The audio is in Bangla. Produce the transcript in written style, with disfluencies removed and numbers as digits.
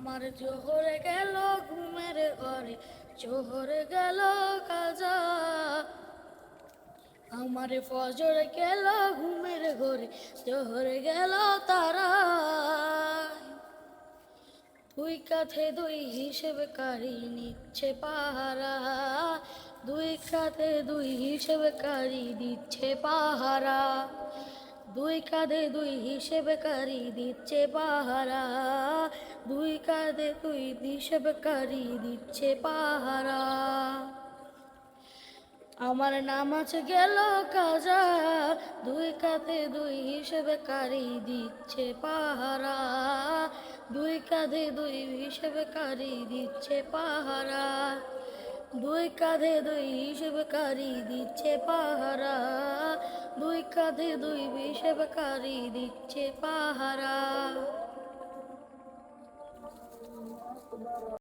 আমার জোহরে গেল ঘুমের ঘরে, জোহরে গেল কাজা। আমার ফজর গেল ঘুমের ঘরে, জোহরে গেল তারা। দুই কাঁধে দুই হিসেবকারী নিচ্ছে পাহারা, দুই কাঁধে দুই হিসেবকারী দিচ্ছে পাহারা, দুই কাঁধে দুই হিসেবকারী দিচ্ছে পাহারা, দুই কাঁধে দুই হিসেবকারী দিচ্ছে পাহারা। আমার নামাজ গেল কাজা, দুই কাঁধে দুই হিসেবকারী দিচ্ছে পাহারা, দুই কাঁধে দুই হিসেবকারী দিচ্ছে পাহারা, দুই কাঁধে দুই হিসেবকারী দিচ্ছে পাহারা, দুই কাঁধে দুই হিসেবকারী দিচ্ছে পাহারা।